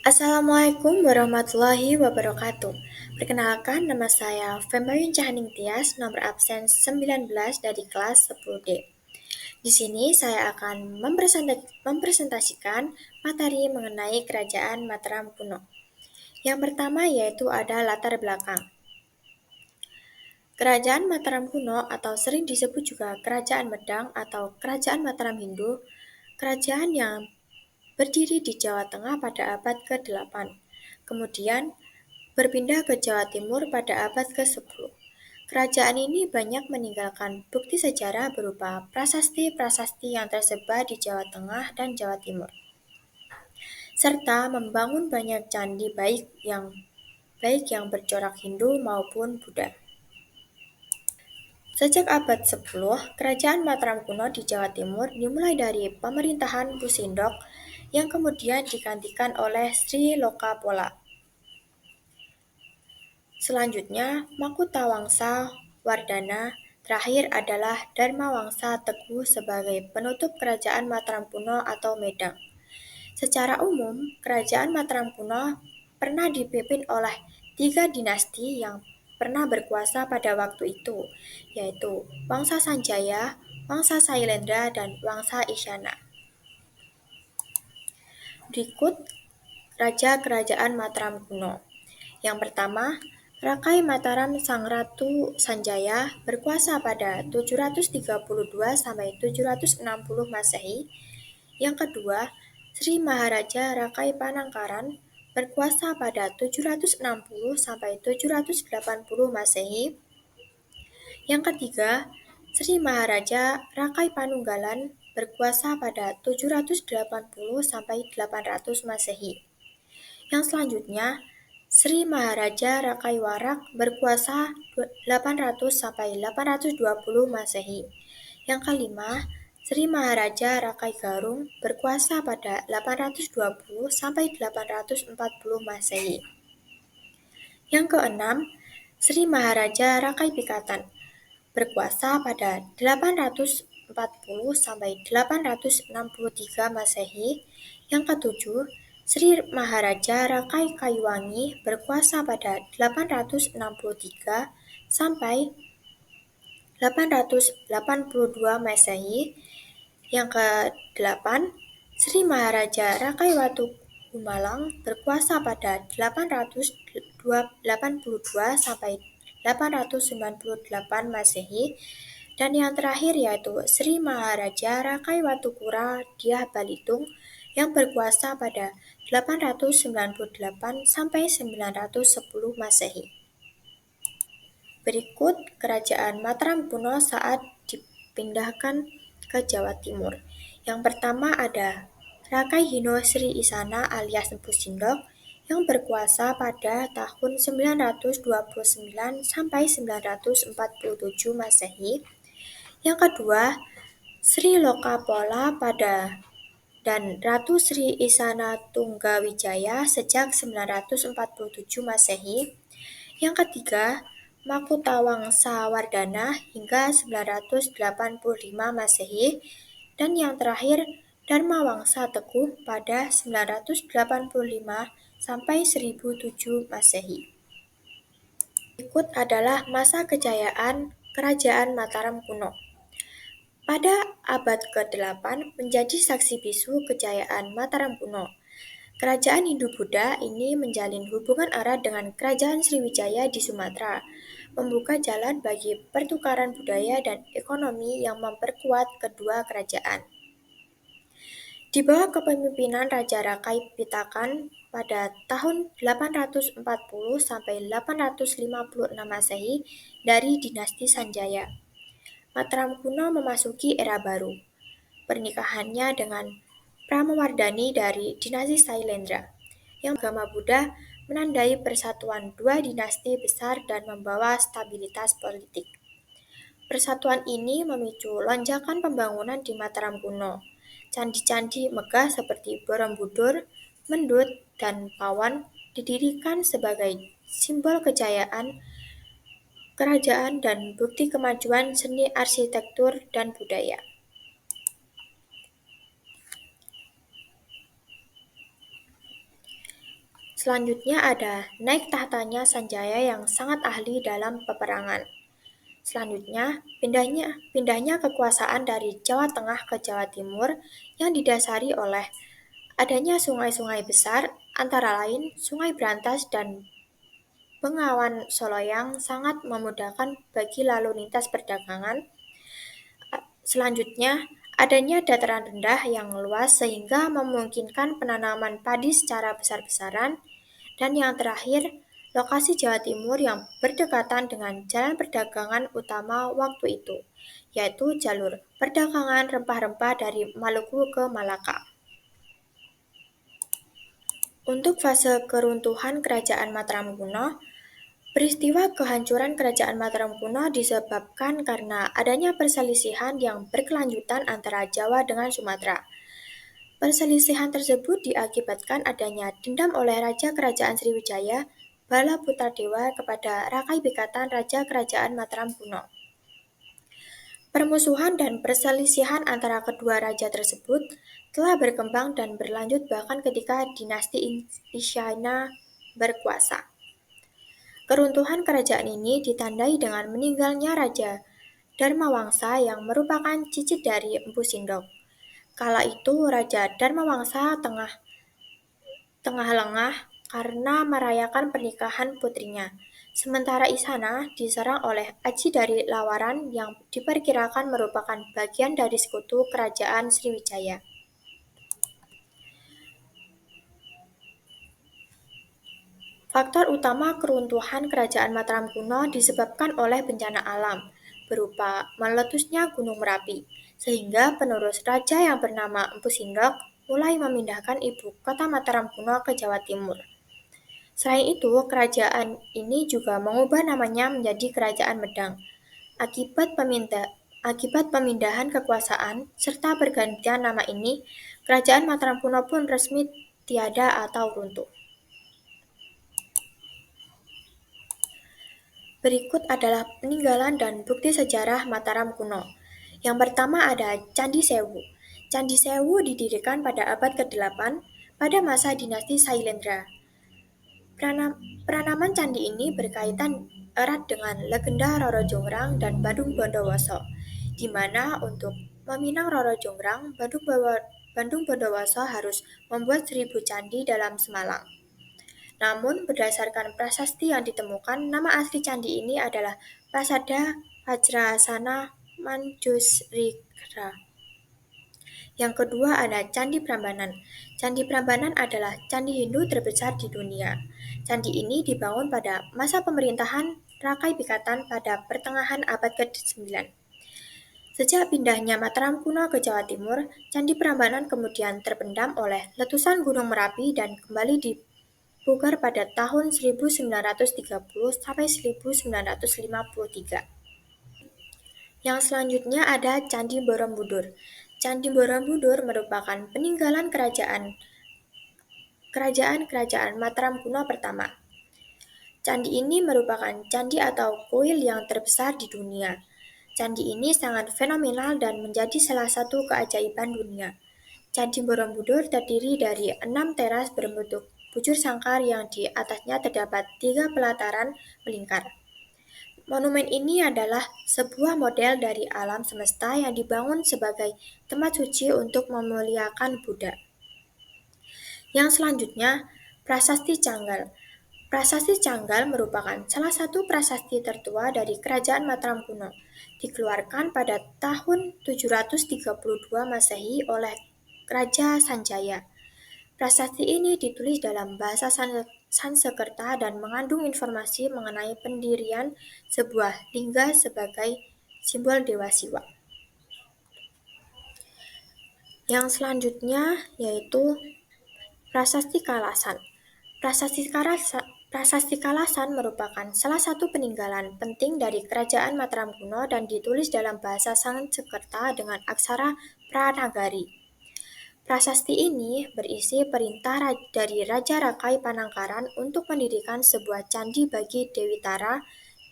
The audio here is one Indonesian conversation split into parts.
Assalamualaikum warahmatullahi wabarakatuh. Perkenalkan, nama saya Femayun Cahaning Tias, nomor absen 19 dari kelas 10D. Di sini saya akan mempresentasikan materi mengenai Kerajaan Mataram kuno. Yang pertama yaitu ada latar belakang. Kerajaan Mataram kuno atau sering disebut juga Kerajaan Medang atau Kerajaan Mataram Hindu, kerajaan yang berdiri di Jawa Tengah pada abad ke-8. Kemudian berpindah ke Jawa Timur pada abad ke-10. Kerajaan ini banyak meninggalkan bukti sejarah berupa prasasti-prasasti yang tersebar di Jawa Tengah dan Jawa Timur, serta membangun banyak candi baik yang bercorak Hindu maupun Buddha. Sejak abad 10, Kerajaan Mataram kuno di Jawa Timur dimulai dari pemerintahan Pusindok yang kemudian digantikan oleh Sri Lokapola. Selanjutnya, Makutawangsa Wardana, terakhir adalah Dharmawangsa Teguh sebagai penutup Kerajaan Mataram kuno atau Medang. Secara umum, Kerajaan Mataram kuno pernah dipimpin oleh 3 dinasti yang pernah berkuasa pada waktu itu, yaitu Wangsa Sanjaya, Wangsa Sailendra, dan Wangsa Isyana. Berikut Raja Kerajaan Mataram kuno. Yang pertama, Rakai Mataram Sang Ratu Sanjaya berkuasa pada 732 sampai 760 Masehi. Yang kedua, Sri Maharaja Rakai Panangkaran berkuasa pada 760 sampai 780 Masehi. Yang ketiga, Sri Maharaja Rakai Panunggalan berkuasa pada 780 sampai 800 Masehi. Yang selanjutnya, Sri Maharaja Rakai Warak berkuasa 800 sampai 820 Masehi. Yang kelima, Sri Maharaja Rakai Garung berkuasa pada 820 sampai 840 Masehi. Yang keenam, Sri Maharaja Rakai Pikatan berkuasa pada 840 sampai 863 Masehi. Yang ketujuh, Sri Maharaja Rakai Kayuwangi berkuasa pada 863 sampai 882 Masehi. Yang ke-8, Sri Maharaja Rakai Watu Gumalang berkuasa pada 882 sampai 898 Masehi. Dan yang terakhir yaitu Sri Maharaja Rakai Watukura Dyah Balitung yang berkuasa pada 898 sampai 910 Masehi. Berikut Kerajaan Mataram kuno saat dipindahkan ke Jawa Timur. Yang pertama ada Rakai Hino Sri Isana alias Empu Sindok yang berkuasa pada tahun 929 sampai 947 Masehi. Yang kedua, Sri Lokapola dan Ratu Sri Isana Tunggawijaya sejak 947 Masehi. Yang ketiga, Makutawangsa Wardana hingga 985 Masehi. Dan yang terakhir, Dharmawangsa Teguh pada 985 sampai 1007 Masehi. Berikut adalah masa kejayaan Kerajaan Mataram kuno. Pada abad ke-8 menjadi saksi bisu kejayaan Mataram kuno. Kerajaan Hindu-Buddha ini menjalin hubungan erat dengan Kerajaan Sriwijaya di Sumatera, membuka jalan bagi pertukaran budaya dan ekonomi yang memperkuat kedua kerajaan. Di bawah kepemimpinan Raja Rakai Pitakan pada tahun 840 sampai 856 Masehi dari dinasti Sanjaya, Mataram kuno memasuki era baru. Pernikahannya dengan Pramawardhani dari dinasti Sailendra, yang agama Buddha menandai persatuan dua dinasti besar dan membawa stabilitas politik. Persatuan ini memicu lonjakan pembangunan di Mataram kuno. Candi-candi megah seperti Borobudur, Mendut, dan Pawon didirikan sebagai simbol kejayaan kerajaan dan bukti kemajuan seni arsitektur dan budaya. Selanjutnya ada naik tahtanya Sanjaya yang sangat ahli dalam peperangan. Selanjutnya, pindahnya kekuasaan dari Jawa Tengah ke Jawa Timur yang didasari oleh adanya sungai-sungai besar, antara lain Sungai Brantas dan Bengawan Solo yang sangat memudahkan bagi lalu lintas perdagangan. Selanjutnya, adanya dataran rendah yang luas sehingga memungkinkan penanaman padi secara besar-besaran. Dan yang terakhir, lokasi Jawa Timur yang berdekatan dengan jalan perdagangan utama waktu itu, yaitu jalur perdagangan rempah-rempah dari Maluku ke Malaka. Untuk fase keruntuhan Kerajaan Mataram kuno, peristiwa kehancuran Kerajaan Mataram kuno disebabkan karena adanya perselisihan yang berkelanjutan antara Jawa dengan Sumatera. Perselisihan tersebut diakibatkan adanya dendam oleh Raja Kerajaan Sriwijaya, Bala Putradewa kepada Rakai Bikatan Raja Kerajaan Mataram kuno. Permusuhan dan perselisihan antara kedua raja tersebut telah berkembang dan berlanjut bahkan ketika dinasti Isyana berkuasa. Keruntuhan kerajaan ini ditandai dengan meninggalnya Raja Dharmawangsa yang merupakan cicit dari Empu Sindok. Kala itu Raja Dharmawangsa tengah lengah karena merayakan pernikahan putrinya. Sementara Isana diserang oleh aji dari Lawaran yang diperkirakan merupakan bagian dari sekutu kerajaan Sriwijaya. Faktor utama keruntuhan kerajaan Mataram kuno disebabkan oleh bencana alam, berupa meletusnya Gunung Merapi, sehingga penerus raja yang bernama Empu Sindok mulai memindahkan ibu kota Mataram kuno ke Jawa Timur. Selain itu, kerajaan ini juga mengubah namanya menjadi Kerajaan Medang. Akibat pemindahan kekuasaan serta pergantian nama ini, Kerajaan Mataram kuno pun resmi tiada atau runtuh. Berikut adalah peninggalan dan bukti sejarah Mataram kuno. Yang pertama ada Candi Sewu. Candi Sewu didirikan pada abad ke-8 pada masa dinasti Sailendra. Penanaman candi ini berkaitan erat dengan legenda Roro Jonggrang dan Bandung Bondowoso, di mana untuk meminang Roro Jonggrang, Bandung Bondowoso harus membuat 1000 candi dalam semalang. Namun, berdasarkan prasasti yang ditemukan, nama asli candi ini adalah Prasada Vajrasana Manjusrika. Yang kedua ada Candi Prambanan. Candi Prambanan adalah candi Hindu terbesar di dunia. Candi ini dibangun pada masa pemerintahan Rakai Bikatan pada pertengahan abad ke-9. Sejak pindahnya Mataram kuno ke Jawa Timur, Candi Prambanan kemudian terpendam oleh letusan Gunung Merapi dan kembali dipugar pada tahun 1930 sampai 1953. Yang selanjutnya ada Candi Borobudur. Candi Borobudur merupakan peninggalan kerajaan Mataram kuno pertama. Candi ini merupakan candi atau kuil yang terbesar di dunia. Candi ini sangat fenomenal dan menjadi salah satu keajaiban dunia. Candi Borobudur terdiri dari 6 teras berbentuk bujur sangkar yang di atasnya terdapat 3 pelataran melingkar. Monumen ini adalah sebuah model dari alam semesta yang dibangun sebagai tempat suci untuk memuliakan Buddha. Yang selanjutnya, Prasasti Canggal. Prasasti Canggal merupakan salah satu prasasti tertua dari Kerajaan Mataram kuno, dikeluarkan pada tahun 732 Masehi oleh Raja Sanjaya. Prasasti ini ditulis dalam bahasa Sanskerta dan mengandung informasi mengenai pendirian sebuah lingga sebagai simbol Dewa Siwa. Yang selanjutnya yaitu Prasasti Kalasan. Prasasti Kalasan merupakan salah satu peninggalan penting dari Kerajaan Mataram kuno dan ditulis dalam bahasa Sanskerta dengan aksara Pranagari. Prasasti ini berisi perintah dari Raja Rakai Panangkaran untuk mendirikan sebuah candi bagi Dewi Tara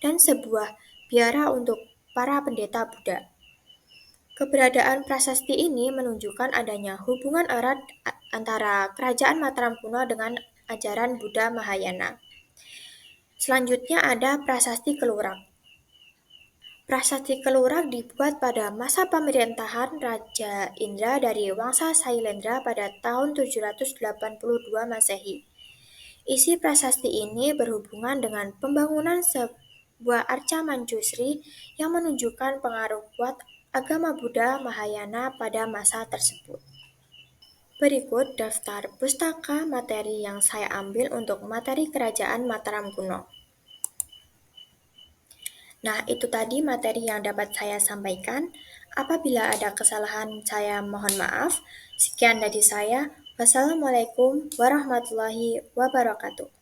dan sebuah biara untuk para pendeta Buddha. Keberadaan prasasti ini menunjukkan adanya hubungan erat antara Kerajaan Mataram kuno dengan ajaran Buddha Mahayana. Selanjutnya ada Prasasti Kelurak. Prasasti Kelurak dibuat pada masa pemerintahan Raja Indra dari Wangsa Sailendra pada tahun 782 Masehi. Isi prasasti ini berhubungan dengan pembangunan sebuah arca Manjusri yang menunjukkan pengaruh kuat agama Buddha Mahayana pada masa tersebut. Berikut daftar pustaka materi yang saya ambil untuk materi Kerajaan Mataram kuno. Nah, itu tadi materi yang dapat saya sampaikan. Apabila ada kesalahan, saya mohon maaf. Sekian dari saya. Wassalamualaikum warahmatullahi wabarakatuh.